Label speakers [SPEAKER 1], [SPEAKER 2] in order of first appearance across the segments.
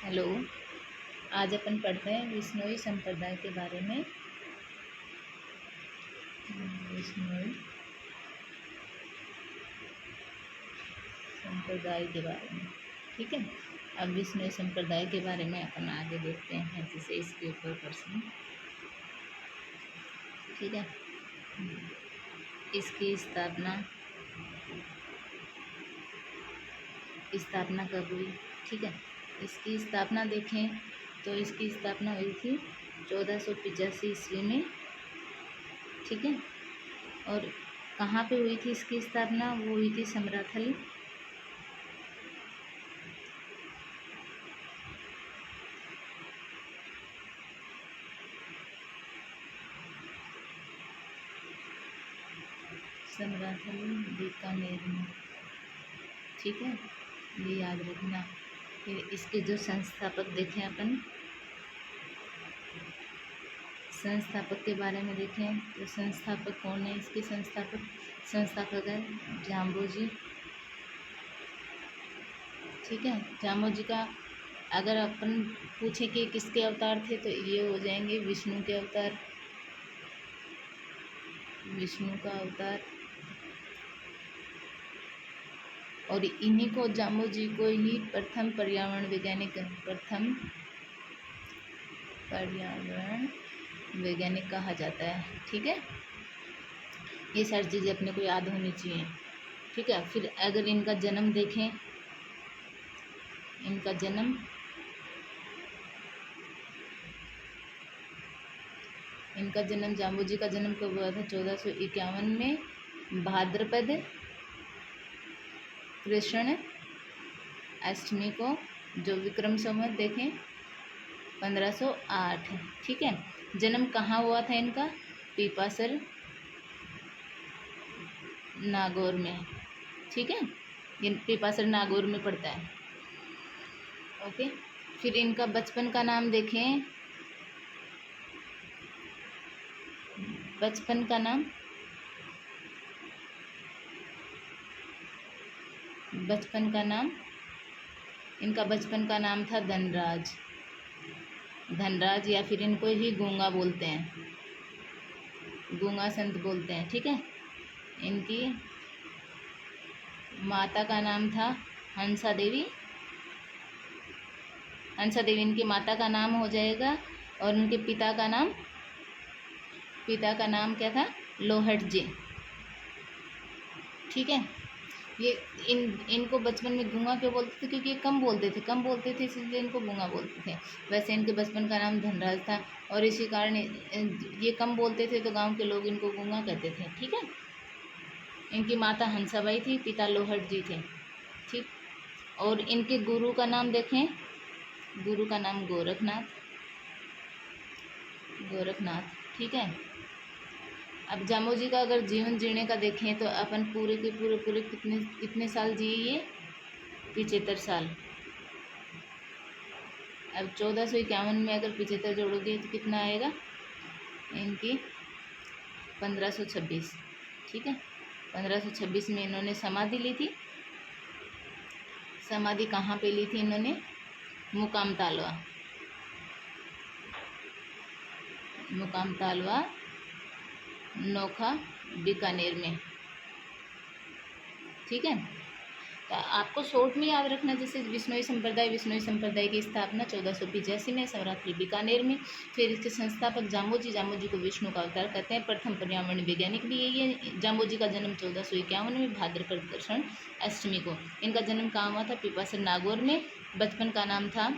[SPEAKER 1] Hello. आज अपन पढ़ते हैं विश्नोई संप्रदाय के बारे में। विश्नोई संप्रदाय के बारे में, ठीक है। अब विश्नोई संप्रदाय के बारे में अपन आगे देखते हैं, जैसे इसके ऊपर प्रश्न, ठीक है। इसकी स्थापना कब हुई, ठीक है। इसकी स्थापना देखें तो इसकी स्थापना हुई थी 1485 ईस्वी में, ठीक है। और कहाँ पे हुई थी इसकी स्थापना? वो हुई थी समराथली, बीकानेर में, ठीक है। ये याद रखना। फिर इसके जो संस्थापक देखें अपन, संस्थापक के बारे में देखें तो संस्थापक कौन है? इसके संस्थापक है जाम्बोजी, ठीक है। जाम्बोजी का अगर अपन पूछे कि किसके अवतार थे तो ये हो जाएंगे विष्णु के अवतार, विष्णु का अवतार। और इन्हीं को, जाम्बोजी को ही प्रथम पर्यावरण वैज्ञानिक कहा जाता है, ठीक है। ये सारी चीज़ें अपने को याद होनी चाहिए, ठीक है। फिर अगर इनका जन्म देखें, इनका जन्म जाम्बोजी का जन्म कब हुआ था? 1451 में भाद्रपद कृष्ण अष्टमी को, जो विक्रम संवत देखें 1508, ठीक है। जन्म कहाँ हुआ था इनका? पीपासर नागौर में, ठीक है। ये पीपासर नागौर में पड़ता है, ओके। फिर इनका बचपन का नाम देखें, बचपन का नाम इनका बचपन का नाम था धनराज, या फिर इनको ही गूंगा बोलते हैं, गूंगा संत बोलते हैं, ठीक है। इनकी माता का नाम था हंसा देवी इनकी माता का नाम हो जाएगा। और उनके पिता का नाम क्या था? लोहट जी, ठीक है। ये इनको बचपन में गूंगा क्यों बोलते थे? क्योंकि ये कम बोलते थे इसलिए इनको गूंगा बोलते थे। वैसे इनके बचपन का नाम धनराज था और इसी कारण ये कम बोलते थे तो गांव के लोग इनको गूंगा कहते थे, ठीक है। इनकी माता हंसाबाई थी, पिता लोहट जी थे, ठीक। और इनके गुरु का नाम देखें, गुरु का नाम गोरखनाथ, ठीक है। अब जाम्बोजी का अगर जीवन जीने का देखें तो अपन पूरे के पूरे कितने साल जिए? ये 75 साल। अब 1451 में अगर 75 जोड़ोगे तो कितना आएगा? इनकी 1526, ठीक है। 1526 में इन्होंने समाधि ली थी। समाधि कहाँ पे ली थी इन्होंने? मुकाम तालवा नोखा बीकानेर में, ठीक है। तो आपको शॉर्ट में याद रखना, जैसे विश्नोई संप्रदाय की स्थापना 1485 में समराथली बीकानेर में। फिर इसके संस्थापक जाम्बोजी को विष्णु का अवतार कहते हैं। प्रथम पर्यावरण वैज्ञानिक भी यही है। जाम्बोजी का जन्म 1451 में भाद्रपद कृष्ण अष्टमी को। इनका जन्म कहाँ हुआ था? पीपासर नागौर में। बचपन का नाम था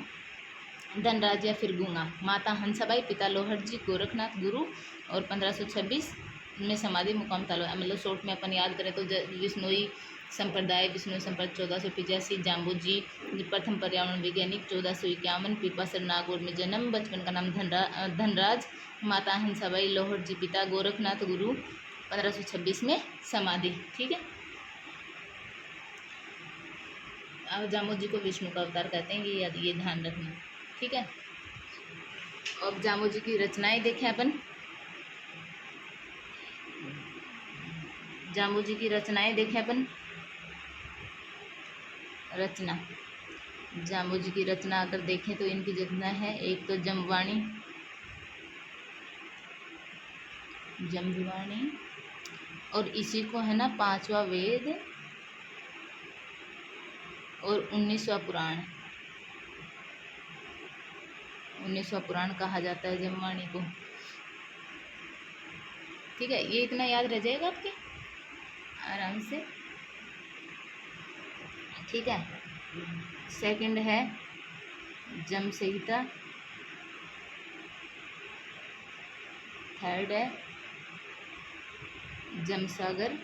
[SPEAKER 1] धनराज या फिर गूंगा। माता हंसाबाई, पिता लोहट जी, गोरखनाथ गुरु। और 1526 में समाधि मुकाम तालवा। मतलब शॉर्ट में अपन याद करें तो विश्नोई संप्रदाय 1485, जाम्बोजी प्रथम पर्यावरण वैज्ञानिक 1451, पीपासर नागौर में जन्म। बचपन का नाम धनराज, माता हंसाबाई, लोहट जी, पिता गोरखनाथ गुरु। 1526 में समाधि, ठीक है। अब जाम्बोजी को विष्णु का अवतार कहते हैं, ये ध्यान रखना, ठीक है। अब जाम्बोजी की रचनाएं देखें अपन। जामोजी की रचना अगर देखें तो इनकी रचना है, एक तो जमवाणी, जमवाणी, और इसी को है ना 5वां वेद और 19वां पुराण, 19वां पुराण कहा जाता है जमवाणी को। ठीक है, ये इतना याद रह जाएगा आपके आराम से। ठीक है, सेकंड है जम संहिता, थर्ड है जमसागर।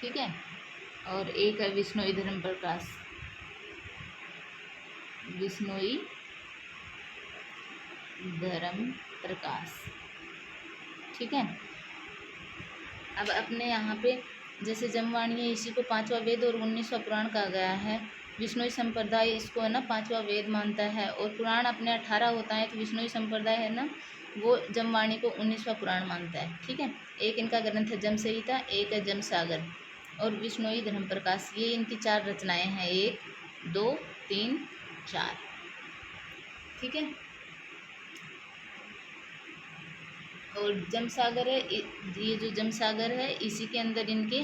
[SPEAKER 1] ठीक है, और एक है विश्नोई धर्म प्रकाश, विश्नोई धर्म प्रकाश। ठीक है, अब अपने यहाँ पे जैसे जमवाणी है, इसी को 5वां वेद और 19वां पुराण कहा गया है। विश्नोई संप्रदाय इसको है ना 5वां वेद मानता है, और पुराण अपने 18 होता है, तो विश्नोई संप्रदाय है ना वो जमवाणी को 19वां पुराण मानता है। ठीक है, एक इनका ग्रंथ है जम संहिता, एक है जमसागर और विश्नोई धर्म प्रकाश। ये इनकी 4 रचनाएं हैं, 1 2 3 4। ठीक है, और जमसागर है, ये जो जमसागर है इसी के अंदर इनके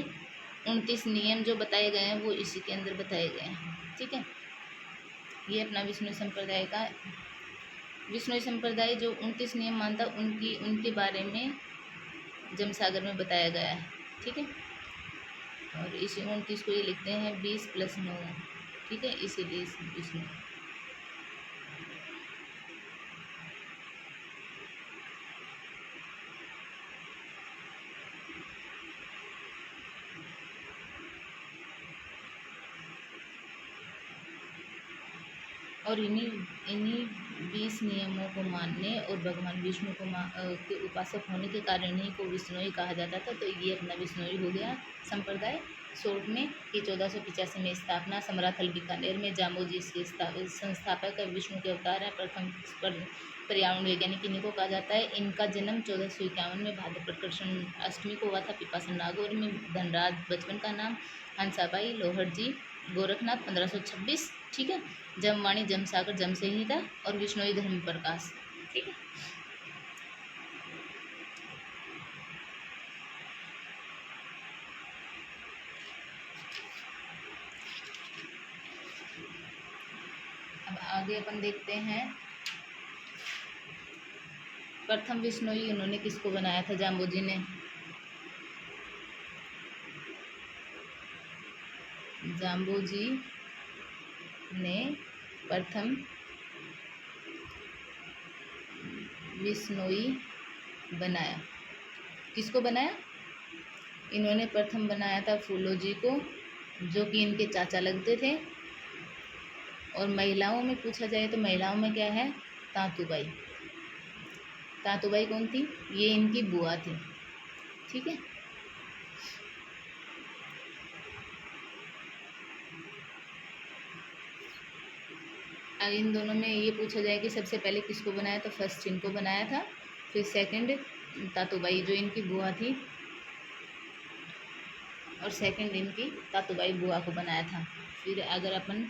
[SPEAKER 1] 29 नियम जो बताए गए हैं वो इसी के अंदर बताए गए हैं। ठीक है, ये अपना विष्णु संप्रदाय का, विष्णु संप्रदाय जो 29 नियम मानता उनके बारे में जमसागर में बताया गया है। ठीक है, और इसी 29 को ये लिखते हैं 20 + 9। ठीक है, इसीलिए विष्णु। और इन्हीं 20 नियमों को मानने और भगवान विष्णु को के उपासक होने के कारण ही को विष्णुई कहा जाता था। तो ये अपना विष्णुई हो गया संप्रदाय। शॉर्ट में कि 1485 में स्थापना, समराथल बीकानेर में जामोजी इसके संस्थापक विष्णु के अवतार है। प्रथम पर्यावरण वैज्ञानिक इन्हीं को कहा जाता है। इनका जन्म 1451 में भाद्रपद कृष्ण अष्टमी को हुआ था पिपासा नागौर में। धनराज बचपन का नाम, हंसाबाई, लोहड़ जी, गोरखनाथ 1526। ठीक है, जमवाणी, जमसागर, जमसंहिता और विष्णोई धर्म प्रकाश। ठीक है, अब आगे अपन देखते हैं प्रथम विष्णोई उन्होंने किसको बनाया था, जाम्बोजी ने। जाम्बोजी ने प्रथम विष्णोई बनाया। किसको बनाया? इन्होंने प्रथम बनाया था फूलोजी को, जो कि इनके चाचा लगते थे। और महिलाओं में पूछा जाए तो महिलाओं में क्या है, तांतुबाई। तांतुबाई कौन थी? ये इनकी बुआ थी। ठीक है, अब इन दोनों में ये पूछा जाए कि सबसे पहले किसको बनाया, तो फर्स्ट इनको बनाया था, फिर सेकंड तातुबाई जो इनकी बुआ थी, और सेकंड इनकी तातुबाई बुआ को बनाया था। फिर अगर अपन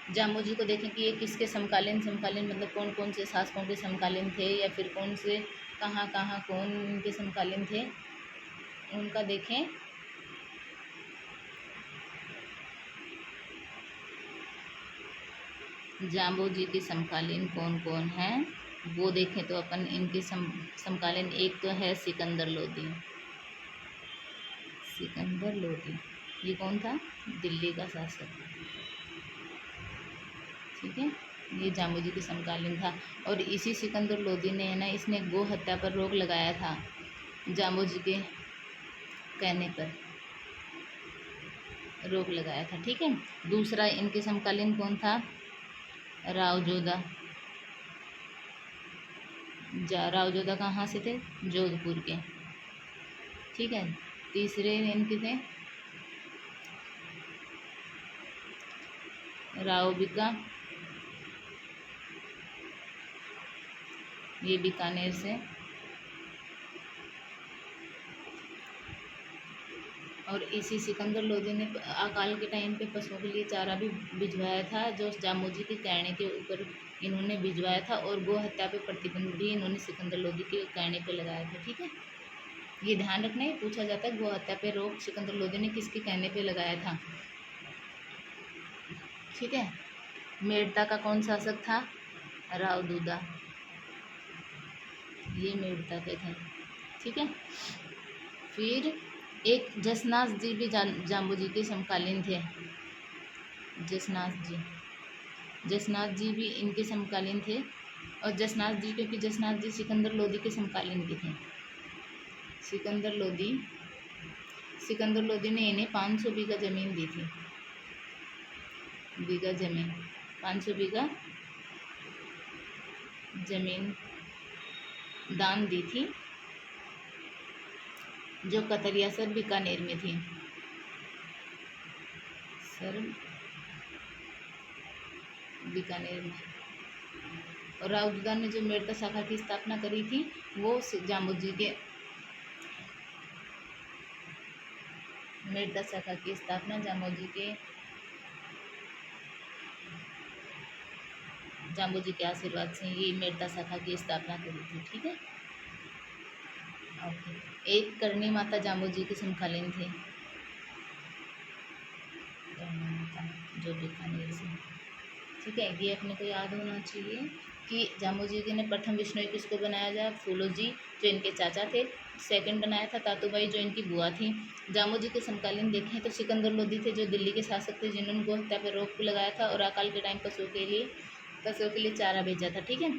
[SPEAKER 1] जामोजी को देखें कि ये किसके समकालीन, समकालीन मतलब कौन कौन से शासकों के समकालीन थे, या फिर कौन से कहाँ कहाँ कौन इनके समकालीन थे, उनका देखें। जाम्बोजी के समकालीन कौन कौन हैं वो देखें तो अपन इनके समकालीन, एक तो है सिकंदर लोदी। सिकंदर लोदी ये कौन था? दिल्ली का शासक। ठीक है, ये जाम्बोजी के समकालीन था। और इसी सिकंदर लोदी ने है ना, इसने गो हत्या पर रोक लगाया था जाम्बोजी के कहने पर रोक लगाया था। ठीक है, दूसरा इनके समकालीन कौन था? राव जोधा। राव जोधा कहाँ से थे? जोधपुर के। ठीक है, तीसरे इनके थे राव बिका, ये बीकानेर से। और इसी सिकंदर लोदी ने अकाल के टाइम पे पशुओं के लिए चारा भी भिजवाया था, जो जामोजी के कहने के ऊपर इन्होंने भिजवाया था। और गो हत्या पे प्रतिबंध भी इन्होंने सिकंदर लोदी के कहने पे लगाया था। ठीक है, ये ध्यान रखना है, पूछा जाता है गो हत्या पे रोक सिकंदर लोदी ने किसके कहने पे लगाया था। ठीक है, मेड़ता का कौन शासक था? राव दूदा, ये मेड़ता के थे। ठीक है, फिर एक जसनाथ जी भी जाम्बू जी के समकालीन थे। जसनाथ जी भी इनके समकालीन थे। और जसनाथ जी, क्योंकि जसनाथ जी सिकंदर लोदी के समकालीन के थे। सिकंदर लोदी ने इन्हें 500 बीघा जमीन दी थी। 500 बीघा जमीन दान दी थी, जो कतरिया सर बीकानेर में थी। बीकानेर में। और राव दूदा ने जो मेड़ता शाखा की स्थापना करी थी वो जाम्बू जी के मेड़ता शाखा की स्थापना जाम्बू जी के आशीर्वाद से ये मेड़ता शाखा की स्थापना करी थी। ठीक है, ओके। एक करणी माता जाम्बू जी के समकालीन थे, जो बीकानेर से। ठीक है, ये अपने को याद होना चाहिए कि जाम्बू जी ने प्रथम विश्नोई किसको बनाया जाए? फूलो जी, जो इनके चाचा थे। सेकंड बनाया था तातूबाई, जो इनकी बुआ थी। जाम्बू जी के समकालीन देखें तो सिकंदर लोदी थे, जो दिल्ली के शासक थे, जिन्होंने गो हत्या पर रोक लगाया था और अकाल के टाइम पशुओं के लिए चारा भेजा था। ठीक है,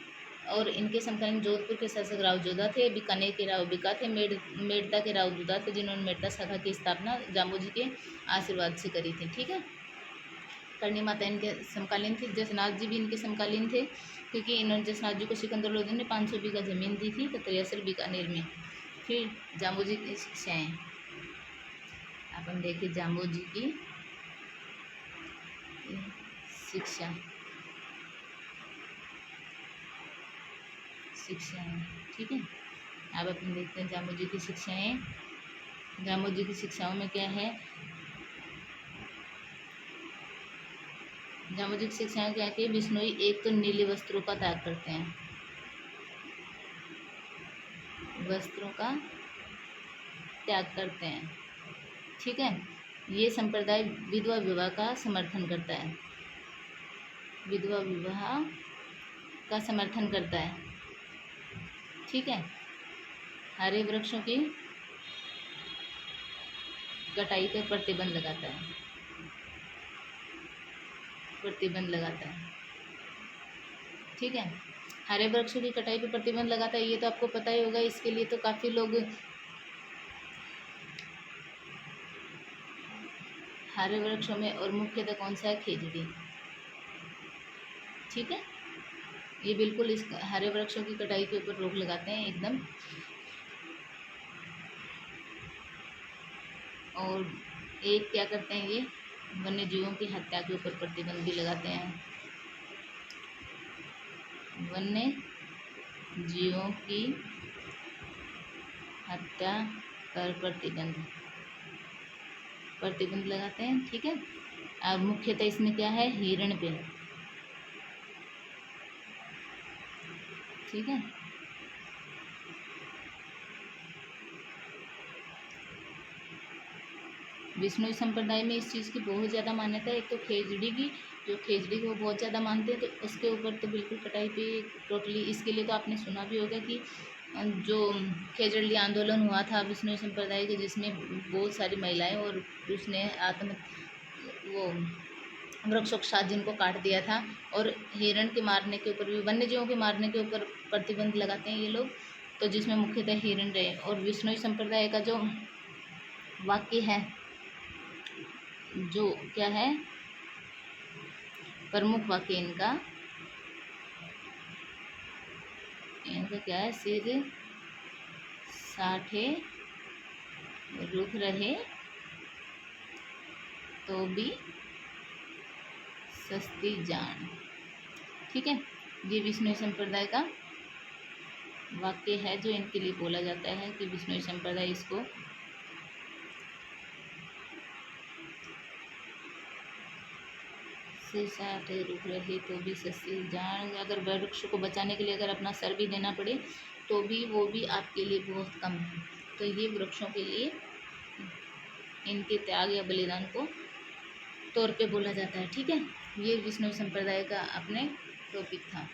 [SPEAKER 1] और इनके समकालीन जोधपुर के शासक राव जोधा थे। बीकानेर के राव बीका थे। मेड़ता के राव दूदा थे, जिन्होंने मेड़ता शाखा की स्थापना जाम्बू जी के आशीर्वाद से करी थी। ठीक है, करणी माता इनके समकालीन थे। जसनाथ जी भी इनके समकालीन थे, क्योंकि इन्होंने जसनाथ जी को सिकंदर लोदी ने 500 बीघा जमीन दी थी कतरियासर बीकानेर में। फिर जाम्बू जी की शिक्षाएँ अपन देखिए। जाम्बू जी की शिक्षाएँ। ठीक है, अब अपन देखते हैं जाम्बू जी की शिक्षाएँ। जाम्बू जी की शिक्षाओं में क्या है? जाम्बू जी की शिक्षाएँ क्या है? बिश्नोई एक तो नीले वस्त्रों का त्याग करते हैं, ठीक है, ये संप्रदाय विधवा विवाह का समर्थन करता है। ठीक है, हरे वृक्षों की कटाई पर प्रतिबंध लगाता है। ठीक है, हरे वृक्षों की कटाई पर प्रतिबंध लगाता है, ये तो आपको पता ही होगा। इसके लिए तो काफ़ी लोग हरे वृक्षों में, और मुख्यतः कौन सा है? खेजड़ी। ठीक है, ये बिल्कुल इस हरे वृक्षों की कटाई के ऊपर रोक लगाते हैं एकदम। और एक क्या करते हैं, ये वन्य जीवों की हत्या के ऊपर प्रतिबंध भी लगाते हैं। वन्य जीवों की हत्या पर प्रतिबंध लगाते हैं। ठीक है, और मुख्यतः इसमें क्या है? हिरण पे। ठीक है, विष्णु संप्रदाय में इस चीज़ की बहुत ज़्यादा मान्यता है। एक तो खेजड़ी की, जो खेजड़ी को बहुत ज़्यादा मानते हैं, तो उसके ऊपर तो बिल्कुल कटाई पे टोटली। इसके लिए तो आपने सुना भी होगा कि जो खेजड़ी आंदोलन हुआ था विष्णु संप्रदाय के, जिसमें बहुत सारी महिलाएं और उसने वो वृक्षों के साथ जिनको काट दिया था। और हिरण के मारने के ऊपर भी, वन्य जीवों के मारने के ऊपर प्रतिबंध लगाते हैं ये लोग, तो जिसमें मुख्यतः हिरण रहे। और विष्णु संप्रदाय का जो वाक्य है, जो क्या है प्रमुख वाक्य इनका क्या है? सिर साठे रुख रहे तो भी सस्ती जान। ठीक है, ये विष्णु संप्रदाय का वाक्य है, जो इनके लिए बोला जाता है कि विष्णु संप्रदाय इसको से साटे रुक रहे तो भी सस्ती जान। अगर वृक्ष को बचाने के लिए अगर अपना सर भी देना पड़े तो भी वो भी आपके लिए बहुत कम है। तो ये वृक्षों के लिए इनके त्याग या बलिदान को तौर पे बोला जाता है। ठीक है, ये विष्णु संप्रदाय का अपने टॉपिक था।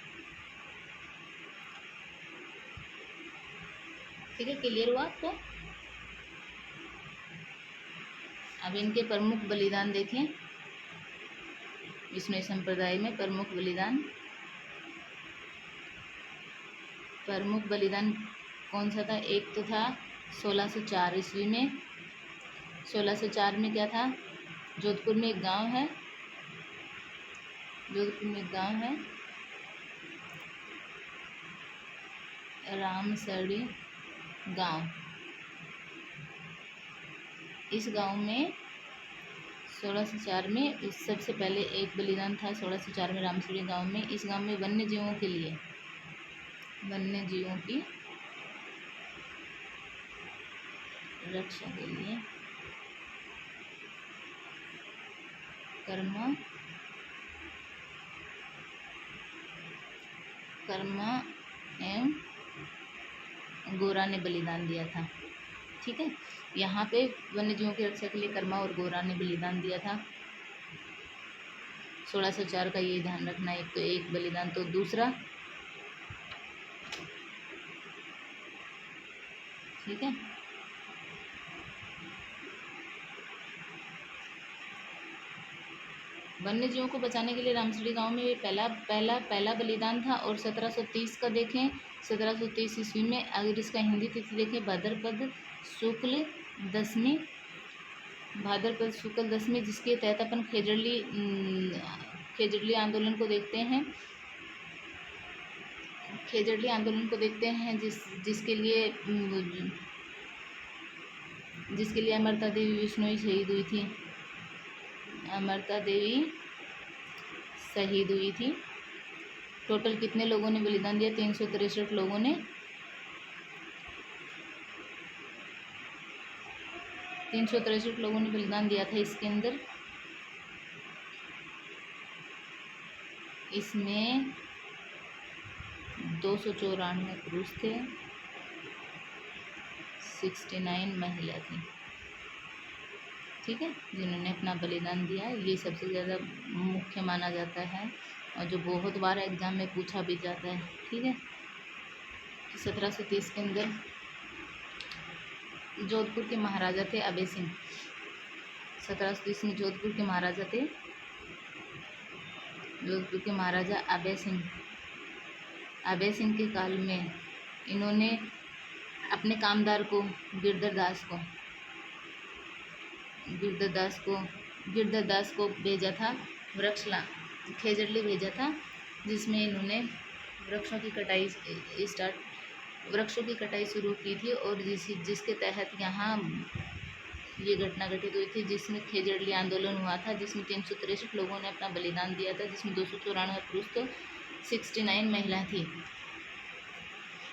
[SPEAKER 1] ठीक है, क्लियर हुआ आपको? अब इनके प्रमुख बलिदान देखें। विष्णु संप्रदाय में प्रमुख बलिदान कौन सा था? एक तो था 1604 ईस्वी में। 1604 में क्या था? जोधपुर में एक गांव है, रामसड़ी गांव। इस गांव में 1604 में सबसे पहले एक बलिदान था। 1604 में रामसड़ी गांव में, इस गांव में वन्य जीवों की रक्षा के लिए कर्मा एवं गोरा ने बलिदान दिया था। ठीक है, यहाँ पे वन्य जीवों की रक्षा के लिए कर्मा और गोरा ने बलिदान दिया था। 1604 का ये ध्यान रखना। एक तो एक बलिदान, तो दूसरा, ठीक है, वन्य जीवों को बचाने के लिए रामसड़ी गांव में ये पहला बलिदान था। और 1730 का देखें, 1730 ईस्वी में अगर इसका हिंदी तिथि देखें, भाद्रपद शुक्ल दशमी, जिसके तहत अपन खेजड़ली आंदोलन को देखते हैं, जिसके लिए अमृता देवी बिश्नोई शहीद हुई थी। टोटल कितने लोगों ने बलिदान दिया? 363 लोगों ने 363 लोगों ने बलिदान दिया था। इसके अंदर इसमें 294 पुरुष थे, 69 महिला थी। ठीक है, जिन्होंने अपना बलिदान दिया। ये सबसे ज़्यादा मुख्य माना जाता है और जो बहुत बार एग्जाम में पूछा भी जाता है। ठीक है, 1730 के अंदर जोधपुर के महाराजा थे अभय सिंह। 1730 में जोधपुर के महाराजा अभय सिंह के काल में इन्होंने अपने कामदार को गिरधर दास को भेजा था, खेजड़ली भेजा था, जिसमें इन्होंने वृक्षों की कटाई शुरू की थी। और जिसके तहत यहाँ ये घटना घटित हुई थी, जिसमें खेजड़ली आंदोलन हुआ था, जिसमें 363 लोगों ने अपना बलिदान दिया था, जिसमें 294 पुरुष तो 69 महिला थी।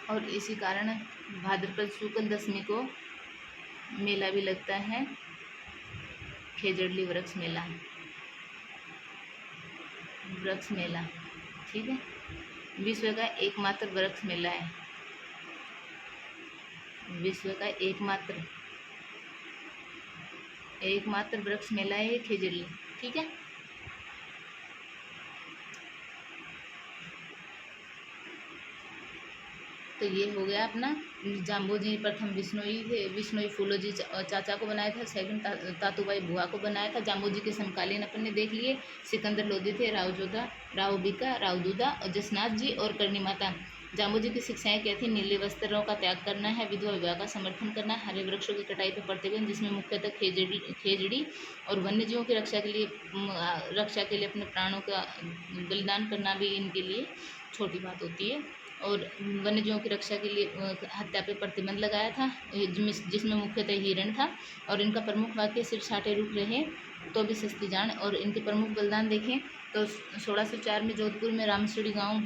[SPEAKER 1] और इसी कारण भाद्रपद शुक्ल दशमी को मेला भी लगता है, खेजड़ली वृक्ष मेला। ठीक है, विश्व का एकमात्र वृक्ष मेला है, विश्व का एकमात्र वृक्ष मेला है खेजड़ली। ठीक है, तो ये हो गया अपना। जाम्बोजी प्रथम बिश्नोई फूलोजी चाचा को बनाया था, सेकंड तातूबाई बुआ को बनाया था। जाम्बोजी के समकालीन अपन ने देख लिए, सिकंदर लोधी थे, राव बिका, राव दूधा और जसनाथ जी और करणी माता। जाम्बोजी की शिक्षाएं क्या थी? नीले वस्त्रों का त्याग करना है, विधवा विवाह का समर्थन करना है, हरे वृक्षों की कटाई पर प्रतिबंध, जिसमें मुख्यतः खेजड़ी और वन्य जीवों की रक्षा के लिए अपने प्राणों का बलिदान करना भी इनके लिए छोटी बात होती है। और वन्य जीवों की रक्षा के लिए हत्या पर प्रतिबंध लगाया था, जिसमें मुख्यतः हिरण था। और इनका प्रमुख वाक्य सिर छाटे रुक रहे तो भी सस्ती जान। और इनके प्रमुख बलिदान देखें तो 1604 में जोधपुर में रामसड़ी गांव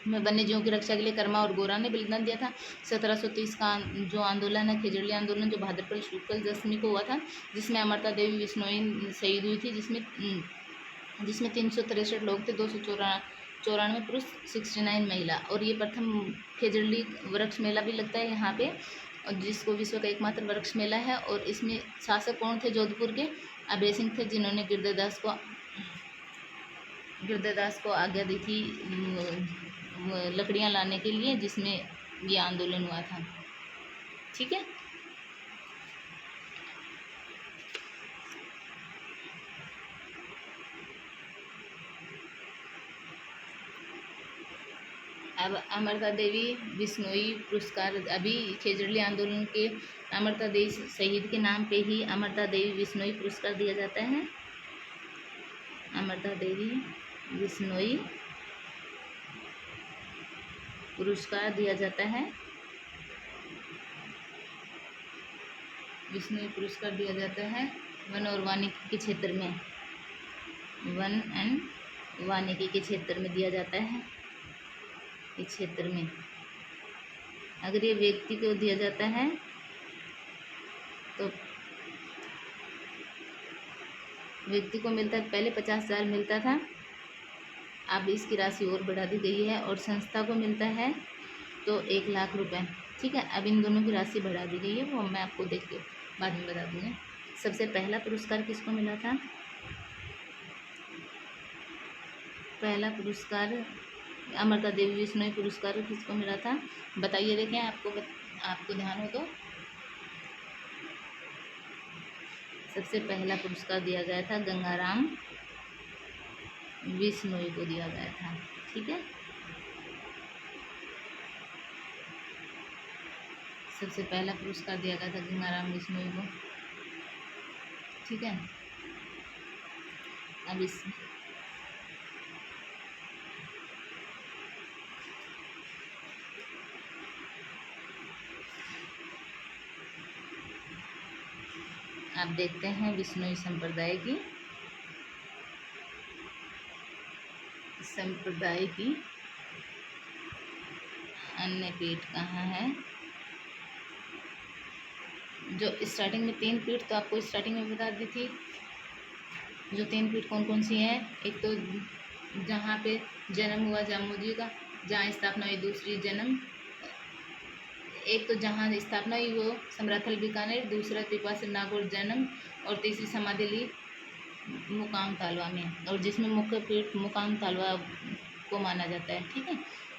[SPEAKER 1] में वन्य जीवों की रक्षा के लिए कर्मा और गोरा ने बलिदान दिया था। 1730 का जो आंदोलन है, खेजड़ली आंदोलन, जो भाद्रपद शुक्ल दशमी को हुआ था, जिसमें अमृता देवी बिश्नोई शहीद हुई थी, जिसमें जिसमें 363 लोग थे, 294 पुरुष, 69 महिला। और ये प्रथम खेजड़ली वृक्ष मेला भी लगता है यहाँ पे, और जिसको विश्व का एकमात्र वृक्ष मेला है। और इसमें शासक कौन थे? जोधपुर के अभय सिंह थे, जिन्होंने गिरधरदास को आज्ञा दी थी लकड़ियाँ लाने के लिए, जिसमें ये आंदोलन हुआ था। ठीक है। अब अमृता देवी बिश्नोई पुरस्कार, अभी खेजड़ली आंदोलन के अमृता देवी शहीद के नाम पे ही अमृता देवी बिश्नोई पुरस्कार दिया जाता है। अमृता देवी बिश्नोई पुरस्कार दिया जाता है। बिश्नोई पुरस्कार दिया जाता है वन और वानिकी के क्षेत्र में, वन एंड वानिकी के क्षेत्र में दिया जाता है। इस क्षेत्र में अगर ये व्यक्ति को दिया जाता है तो व्यक्ति को मिलता है, पहले 50,000 मिलता था, अब इसकी राशि और बढ़ा दी गई है। और संस्था को मिलता है तो 1 लाख रुपए। ठीक है। अब इन दोनों की राशि बढ़ा दी गई है, वो मैं आपको देख के बाद में बता दूँगी। सबसे पहला पुरस्कार किसको मिला था? पहला पुरस्कार अमृता देवी बिश्नोई पुरस्कार किसको मिला था? बताइए, देखें आपको ध्यान हो तो। सबसे पहला पुरस्कार दिया गया था गंगाराम बिश्नोई को दिया गया था। ठीक है। सबसे पहला पुरस्कार दिया गया था गंगाराम बिश्नोई को। ठीक है। अब इस आप देखते हैं बिश्नोई संप्रदाय की अन्य पीठ कहाँ है? जो स्टार्टिंग में 3 पीठ तो आपको स्टार्टिंग में बता दी थी। जो 3 पीठ कौन कौन सी हैं? एक तो जहाँ पे जन्म हुआ जामू जी का, जहाँ स्थापना हुई, दूसरी जन्म, एक तो जहाँ स्थापना हुई वो समराथल बीकानेर, दूसरा पिपासर नागौर जन्म, और तीसरी समाधि ली मुकाम तालवा में, और जिसमें मुख्य पीठ मुकाम तालवा को माना जाता है। ठीक है।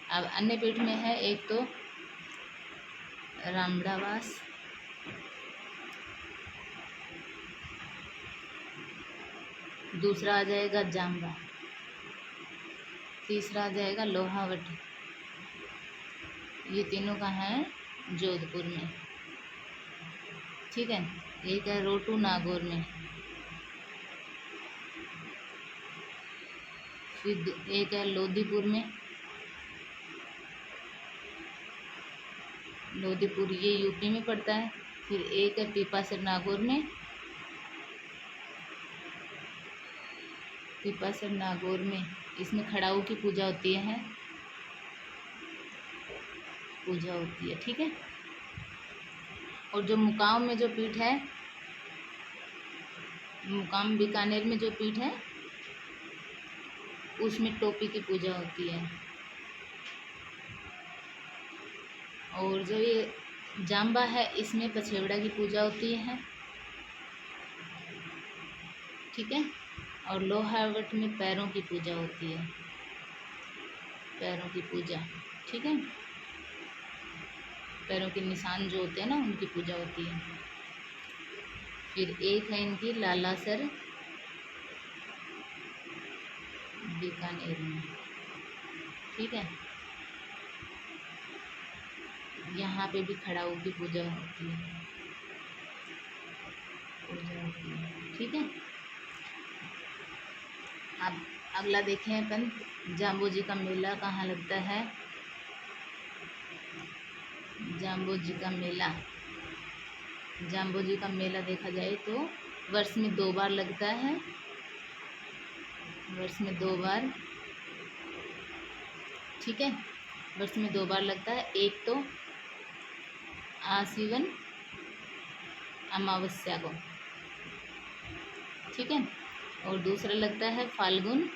[SPEAKER 1] अब अन्य पीठ में है एक तो रामड़ावास, दूसरा आ जाएगा जाम्बा, तीसरा आ जाएगा लोहावट। ये तीनों कहाँ है? जोधपुर में। ठीक है। एक है रोटू नागौर में, फिर एक है लोधीपुर में, लोधीपुर ये यूपी में पड़ता है। फिर एक है पिपासर नागौर में, पिपासर नागौर में इसमें खड़ाऊ की पूजा होती है, ठीक है। और जो मुकाम में जो पीठ है, मुकाम बीकानेर में जो पीठ है, उसमें टोपी की पूजा होती है। और जो ये जाम्बा है, इसमें पछेवड़ा की पूजा होती है। ठीक है। और लोहावट में पैरों की पूजा होती है, पैरों की पूजा। ठीक है। पैरों के निशान जो होते हैं ना, उनकी पूजा होती है। फिर एक है इनकी लालासर बीकानेर में। ठीक है। यहाँ पे भी खड़ाऊ की पूजा होती है, ठीक है। अब अगला देखें अपन, जाम्बू जी का मेला कहाँ लगता है? जाम्बू जी का मेला, जाम्बू जी का मेला देखा जाए तो वर्ष में 2 बार लगता है, वर्ष में 2 बार। ठीक है। वर्ष में 2 बार लगता है। एक तो आसीवन अमावस्या को। ठीक है। और दूसरा लगता है फाल्गुन,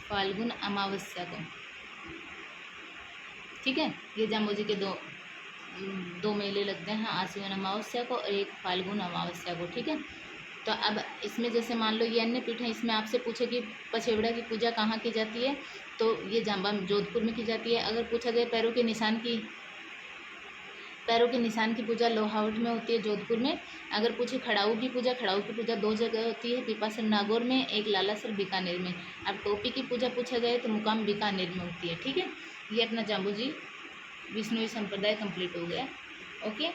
[SPEAKER 1] फाल्गुन अमावस्या को। ठीक है, ये जाम्बू के दो मेले लगते हैं, आश्विन अमावस्या को और एक फाल्गुन अमावस्या को। ठीक है, तो अब इसमें जैसे मान लो ये अन्य पीठ है, इसमें आपसे पूछे कि पछेवड़ा की पूजा कहाँ की जाती है, तो ये जांबा जोधपुर में की जाती है। अगर पूछा जाए पैरों के निशान की पूजा लोहावट में होती है, जोधपुर में। अगर पूछे खड़ाऊ की पूजा 2 जगह होती है, पीपासर नागौर में, एक लालासर बीकानेर में। अब टोपी की पूजा पूछा जाए तो मुकाम बीकानेर में होती है। ठीक है, ये अपना जाम्बू जी विष्णुई संप्रदाय कंप्लीट हो गया। ओके,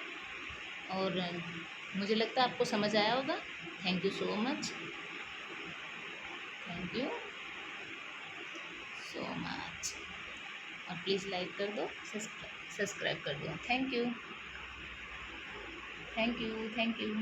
[SPEAKER 1] और मुझे लगता है आपको समझ आया होगा। Thank you so much, thank you so much. और प्लीज़ लाइक कर दो, सब्सक्राइब कर दो। Thank you, thank you, thank you.